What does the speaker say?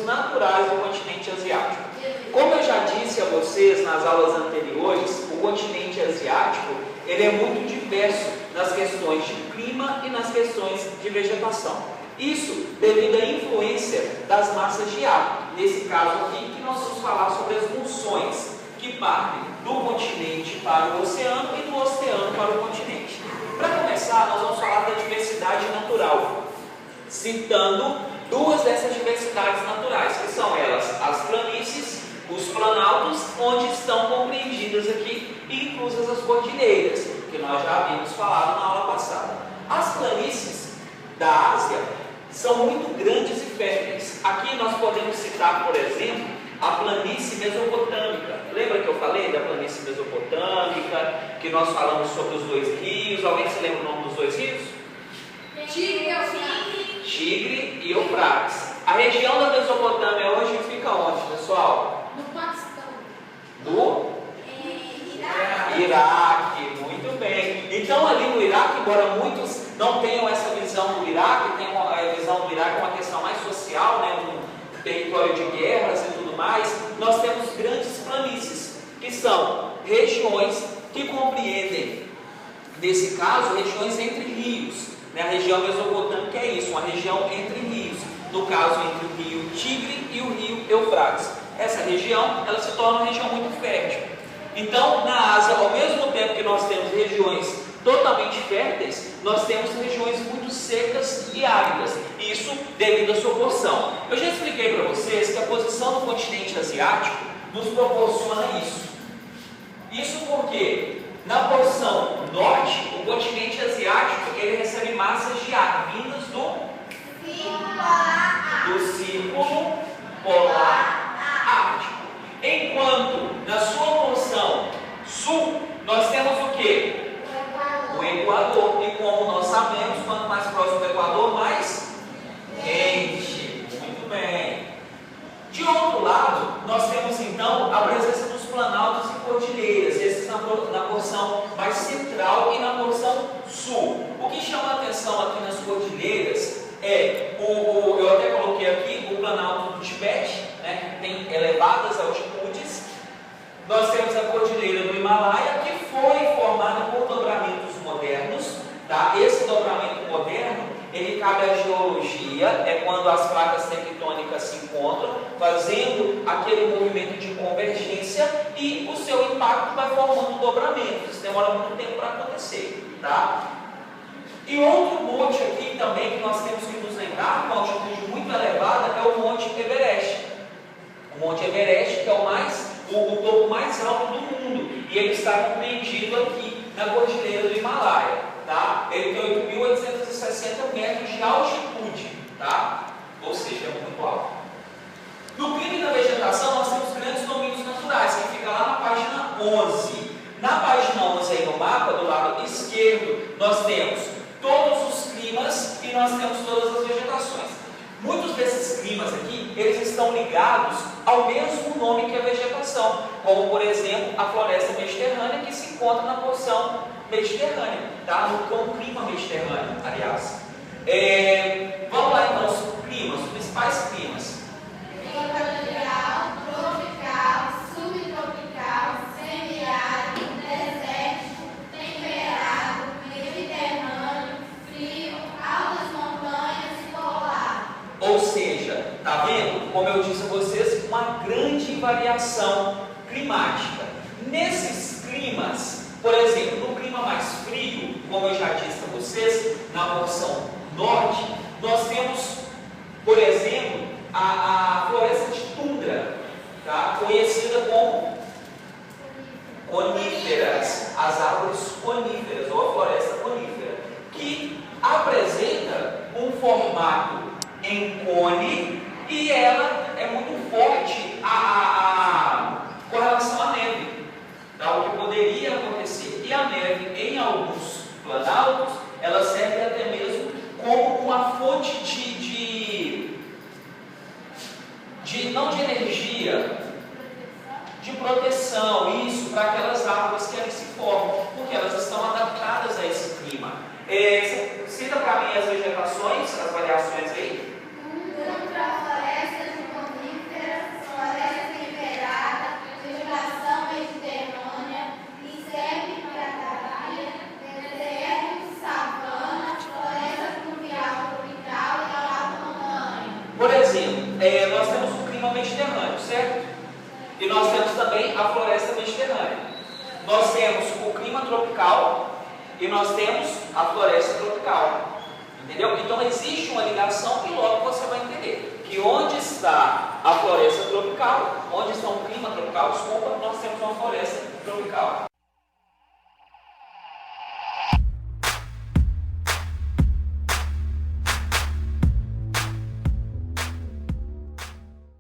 naturais do continente asiático. Como eu já disse a vocês nas aulas anteriores, o continente asiático ele é muito diverso nas questões de clima e nas questões de vegetação. Isso devido à influência das massas de ar. Nesse caso aqui, que nós vamos falar sobre as monções que partem do continente para o oceano e do oceano para o continente. Para começar, nós vamos falar da diversidade natural, citando duas dessas diversidades naturais, que são elas as planícies, os planaltos, onde estão compreendidas aqui, inclusas as cordilheiras, que nós já havíamos falado na aula passada. As planícies da Ásia são muito grandes e férteis. Aqui nós podemos citar, por exemplo, a planície mesopotâmica. Lembra que eu falei da planície mesopotâmica, que nós falamos sobre os dois rios? Alguém se lembra o nome dos dois rios? Tigre e Eufrates. Tigre e Eufrates. A região da Mesopotâmia hoje fica onde, pessoal? No Paquistão. No Iraque. Iraque, muito bem. Então ali no Iraque, embora muitos não tenham essa visão do Iraque, tem a visão do Iraque uma questão mais social, né, um território de guerras e tudo mais, nós temos grandes planícies, que são regiões que compreendem, nesse caso, regiões entre rios. Né? A região mesopotâmica é isso, uma região entre rios, no caso entre o rio Tigre e o rio Eufrates. Essa região, ela se torna uma região muito fértil. Então, na Ásia, ao mesmo tempo que nós temos regiões totalmente férteis, nós temos regiões muito secas e áridas, isso devido à sua porção. Eu já expliquei para vocês que a posição do continente asiático nos proporciona isso. Isso porque, na porção norte, o continente asiático ele recebe massas de ar vindas do Círculo Polar Ártico. Enquanto na sua porção sul, nós temos o que? O Equador. E como nós sabemos, quanto mais próximo do Equador, mais quente. Muito bem. De outro lado, nós temos então a presença dos planaltos e cordilheiras, esses na porção mais central e na porção sul. O que chama a atenção aqui nas cordilheiras é, eu até coloquei aqui o planalto do Tibete, né, que tem elevadas altitudes. Nós temos a cordilheira do Himalaia, que foi formada por dobramentos modernos. Tá? Esse dobramento moderno, ele cabe à geologia, é quando as placas tectônicas se encontram, fazendo aquele movimento de convergência e o seu impacto vai formando dobramentos. Isso demora muito tempo para acontecer. Tá? E outro monte aqui também que nós temos que nos lembrar, uma altitude muito elevada, é o Monte Everest. O Monte Everest, que é o topo mais alto do mundo, e ele está compreendido aqui na cordilheira do Himalaia. Tá? Ele tem 8.860 metros de altitude, tá? Ou seja, é muito alto. No clima e na vegetação, nós temos grandes domínios naturais, que fica lá na página 11. Na página 11, aí no mapa, do lado esquerdo, nós temos todos os climas e nós temos todas as vegetações. Muitos desses climas aqui, eles estão ligados ao mesmo nome que a vegetação, como por exemplo a floresta mediterrânea, que se encontra na porção mediterrânea, tá? No clima mediterrâneo, aliás. Vamos lá então, os climas, os principais climas. Equatorial, tropical, subtropical, semiárido, desértico, temperado, mediterrâneo, frio, altas montanhas e polar. Ou seja, tá vendo? Como eu disse a vocês, uma grande variação climática. Nesses climas, por exemplo, no clima mais frio, como eu já disse a vocês, na porção norte, nós temos, por exemplo, a floresta de tundra, tá? Conhecida como coníferas, as árvores coníferas ou a floresta conífera, que apresenta um formato em cone e ela é muito forte com relação à neve, tá? O que poderia acontecer. E a neve, em alguns planaltos, ela serve até mesmo como uma fonte não de energia, de proteção, isso, para aquelas árvores que ali se formam, porque elas estão adaptadas a esse clima. Cita para mim as vegetações, as variações aí. Tundra, floresta de montanha clima mediterrâneo, certo? E nós temos também a floresta mediterrânea. Nós temos o clima tropical e nós temos a floresta tropical. Entendeu? Então existe uma ligação e logo você vai entender que onde está a floresta tropical, onde está o clima tropical, desculpa, nós temos uma floresta tropical.